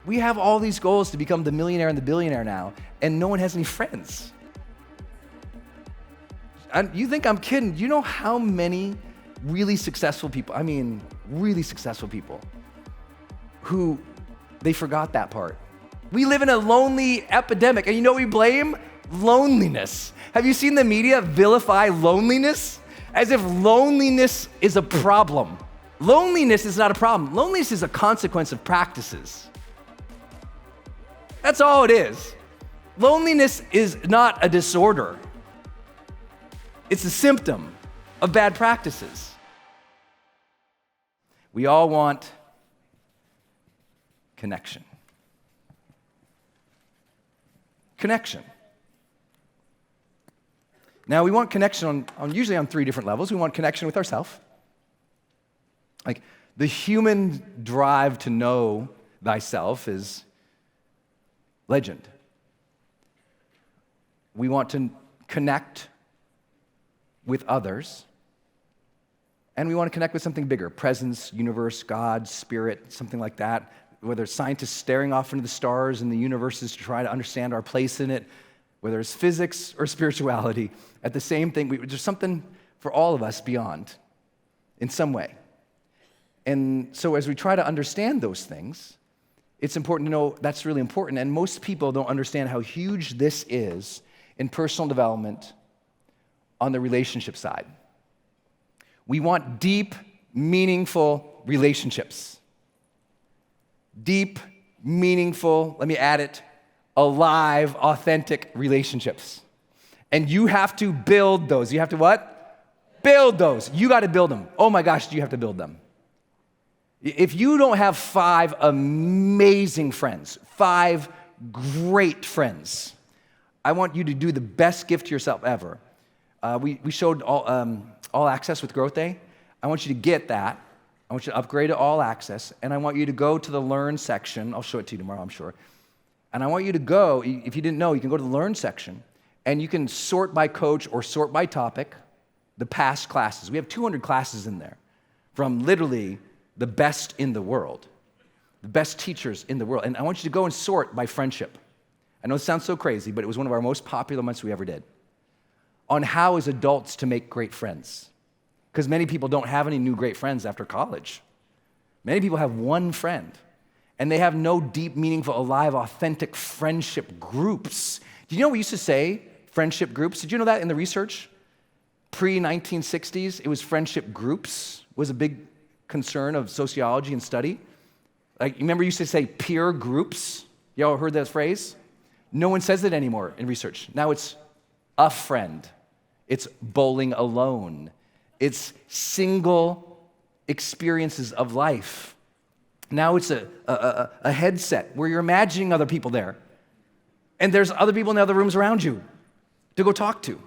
We have all these goals to become the millionaire and the billionaire now, and no one has any friends. You think I'm kidding? You know how many really successful people, really successful people, who they forgot that part. We live in a lonely epidemic, and you know what we blame? Loneliness. Have you seen the media vilify loneliness? As if loneliness is a problem. Loneliness is not a problem. Loneliness is a consequence of practices. That's all it is. Loneliness is not a disorder. It's a symptom of bad practices. We all want connection. Connection. Now, we want connection usually on 3 different levels. We want connection with ourselves. Like, the human drive to know thyself is legend. We want to connect with others, and we want to connect with something bigger, presence, universe, God, spirit, something like that, whether it's scientists staring off into the stars and the universes to try to understand our place in it, whether it's physics or spirituality, at the same thing, there's something for all of us beyond in some way. And so as we try to understand those things, it's important to know that's really important, and most people don't understand how huge this is in personal development on the relationship side. We want deep, meaningful relationships. Deep, meaningful, let me add it, alive, authentic relationships. And you have to build those. You have to what? Build those. You got to build them. Oh my gosh, do you have to build them? If you don't have 5 amazing friends, 5 great friends, I want you to do the best gift to yourself ever. We showed all access with Growth Day. I want you to get that. I want you to upgrade to all access, and I want you to go to the Learn section. I'll show it to you tomorrow, I'm sure. And I want you to go, if you didn't know, you can go to the Learn section, and you can sort by coach or sort by topic the past classes. We have 200 classes in there from literally the best in the world, the best teachers in the world. And I want you to go and sort by friendship. I know it sounds so crazy, but it was one of our most popular months we ever did, on how as adults to make great friends. Because many people don't have any new great friends after college. Many people have one friend, and they have no deep, meaningful, alive, authentic friendship groups. Do you know what we used to say, friendship groups? Did you know that in the research? Pre-1960s, it was friendship groups was a big concern of sociology and study. Like, you remember you used to say peer groups? Y'all heard that phrase? No one says it anymore in research. Now it's a friend. It's bowling alone. It's single experiences of life. Now it's a headset where you're imagining other people there. And there's other people in the other rooms around you to go talk to.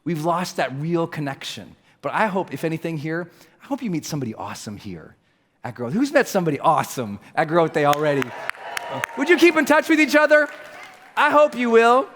We've lost that real connection. But I hope, if anything here, I hope you meet somebody awesome here at Growth. Who's met somebody awesome at Growth Day already? Would you keep in touch with each other? I hope you will.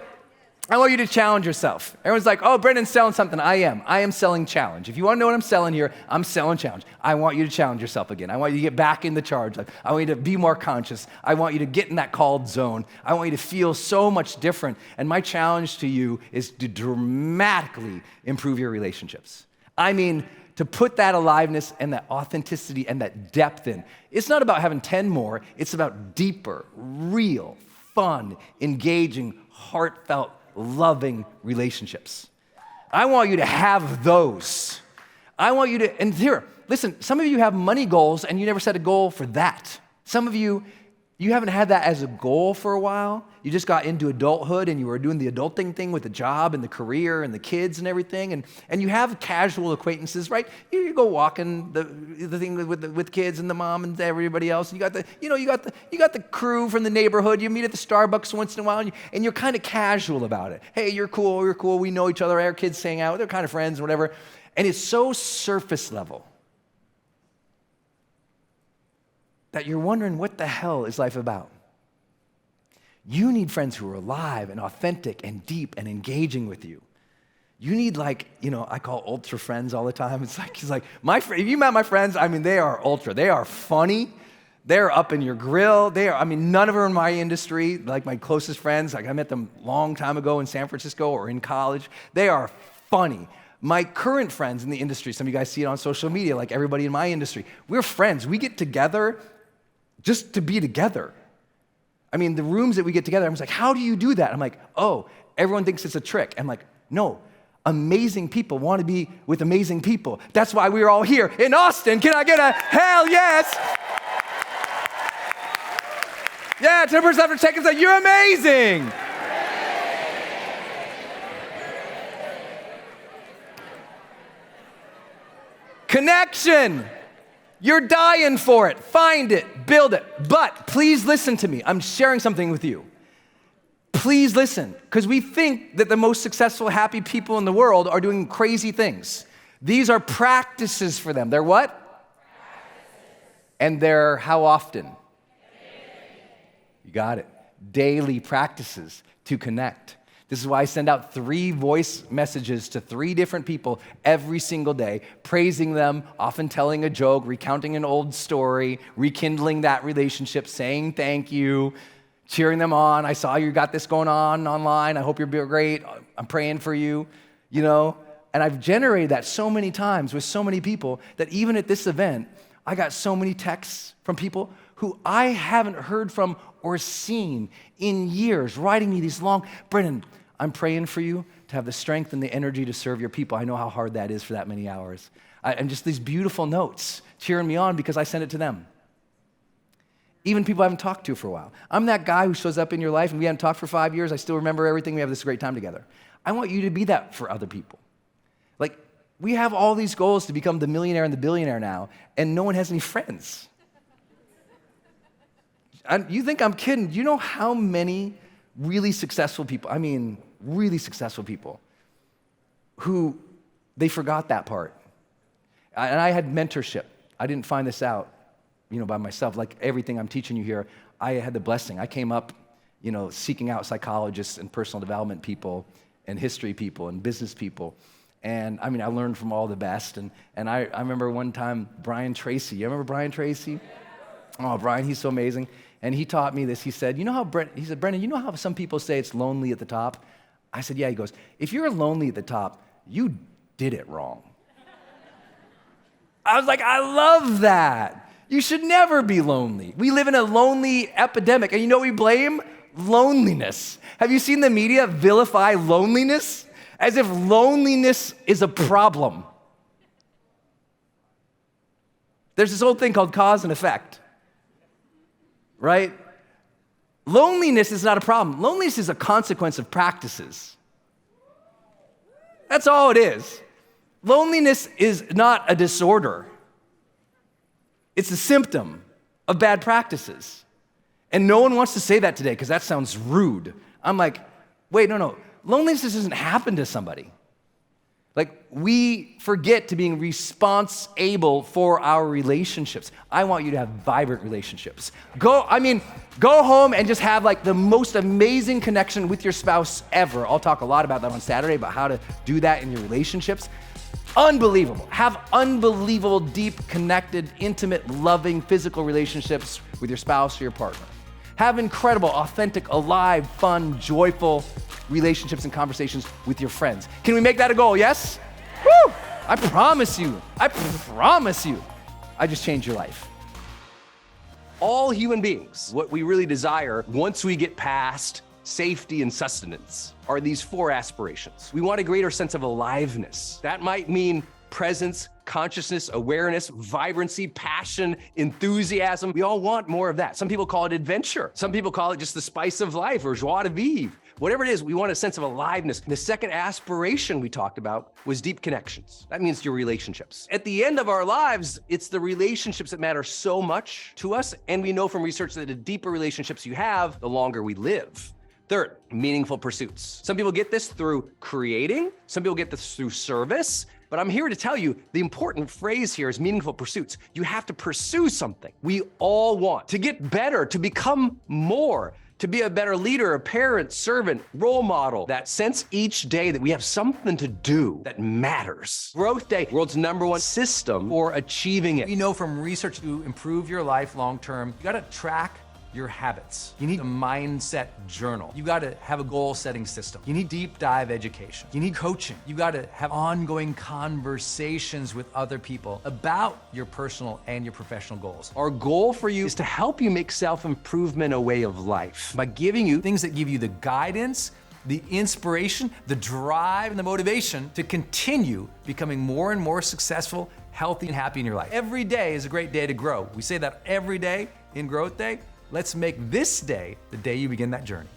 I want you to challenge yourself. Everyone's like, oh, Brendon's selling something. I am selling challenge. If you want to know what I'm selling here, I'm selling challenge. I want you to challenge yourself again. I want you to get back in the charge. I want you to be more conscious. I want you to get in that called zone. I want you to feel so much different. And my challenge to you is to dramatically improve your relationships. I mean, to put that aliveness and that authenticity and that depth in. It's not about having 10 more. It's about deeper, real, fun, engaging, heartfelt, loving relationships. I want you to have those. I want you to, and here, listen, some of you have money goals and you never set a goal for that. Some of you haven't had that as a goal for a while. You just got into adulthood and you were doing the adulting thing with the job and the career and the kids and everything. And you have casual acquaintances, right? You go walking the thing with kids and the mom and everybody else. And you got the crew from the neighborhood. You meet at the Starbucks once in a while and you're kind of casual about it. Hey, you're cool. We know each other. Our kids hang out. They're kind of friends and whatever. And it's so surface level that you're wondering, what the hell is life about? You need friends who are alive and authentic and deep and engaging with you. You need, I call ultra friends all the time. It's like if you met my friends, they are ultra. They are funny. They're up in your grill. None of them are in my industry, like my closest friends. Like I met them a long time ago in San Francisco or in college. They are funny. My current friends in the industry, some of you guys see it on social media, like everybody in my industry, we're friends. We get together just to be together. The rooms that we get together, I'm just like, how do you do that? I'm like, oh, everyone thinks it's a trick. I'm like, no, amazing people want to be with amazing people. That's why we're all here in Austin. Can I get a hell yes? Yeah, 10% after seconds, like, you're amazing. Connection. You're dying for it. Find it, build it. But please listen to me. I'm sharing something with you. Please listen, because we think that the most successful, happy people in the world are doing crazy things. These are practices for them. They're what? Practices. And they're how often? You got it. Daily practices to connect. This is why I send out 3 voice messages to 3 different people every single day, praising them, often telling a joke, recounting an old story, rekindling that relationship, saying thank you, cheering them on. I saw you got this going on online. I hope you're great. I'm praying for you, And I've generated that so many times with so many people that even at this event, I got so many texts from people who I haven't heard from or seen in years, writing me these long, Brendon, I'm praying for you to have the strength and the energy to serve your people. I know how hard that is for that many hours. And just these beautiful notes cheering me on because I sent it to them. Even people I haven't talked to for a while. I'm that guy who shows up in your life and we haven't talked for 5 years. I still remember everything. We have this great time together. I want you to be that for other people. Like, we have all these goals to become the millionaire and the billionaire now, and no one has any friends. You think I'm kidding? Do you know how many really successful people, really successful people, who they forgot that part? And I had mentorship. I didn't find this out, by myself. Like everything I'm teaching you here, I had the blessing. I came up, seeking out psychologists and personal development people and history people and business people. And I learned from all the best. And I remember one time, Brian Tracy. You remember Brian Tracy? Oh, Brian, he's so amazing. And he taught me this. He said, Brendon, you know how some people say it's lonely at the top? I said, yeah. He goes, if you're lonely at the top, you did it wrong. I was like, I love that. You should never be lonely. We live in a lonely epidemic. And you know what we blame? Loneliness. Have you seen the media vilify loneliness? As if loneliness is a problem. There's this old thing called cause and effect. Right? Loneliness is not a problem. Loneliness is a consequence of practices. That's all it is. Loneliness is not a disorder. It's a symptom of bad practices. And no one wants to say that today because that sounds rude. I'm like, wait, no. Loneliness doesn't happen to somebody. Like, we forget to being responsible for our relationships. I want you to have vibrant relationships. Go home and just have like the most amazing connection with your spouse ever. I'll talk a lot about that on Saturday, about how to do that in your relationships. Unbelievable. Have unbelievable, deep, connected, intimate, loving, physical relationships with your spouse or your partner. Have incredible, authentic, alive, fun, joyful relationships and conversations with your friends. Can we make that a goal, yes? Woo! I promise you, I just changed your life. All human beings, what we really desire once we get past safety and sustenance are these 4 aspirations. We want a greater sense of aliveness. That might mean presence, consciousness, awareness, vibrancy, passion, enthusiasm. We all want more of that. Some people call it adventure. Some people call it just the spice of life or joie de vivre. Whatever it is, we want a sense of aliveness. The second aspiration we talked about was deep connections. That means your relationships. At the end of our lives, it's the relationships that matter so much to us. And we know from research that the deeper relationships you have, the longer we live. Third, meaningful pursuits. Some people get this through creating. Some people get this through service. But I'm here to tell you the important phrase here is meaningful pursuits. You have to pursue something. We all want to get better, to become more, to be a better leader, a parent, servant, role model. That sense each day that we have something to do that matters. Growth Day, world's #1 system for achieving it. We know from research to improve your life long term, you gotta track your habits. You need a mindset journal. You gotta have a goal setting system. You need deep dive education. You need coaching. You gotta have ongoing conversations with other people about your personal and your professional goals. Our goal for you is to help you make self-improvement a way of life by giving you Things that give you the guidance, the inspiration, the drive, and the motivation to continue becoming more and more successful, healthy, and happy in your life. Every day is a great day to grow. We say that every day in Growth Day. Let's make this day the day you begin that journey.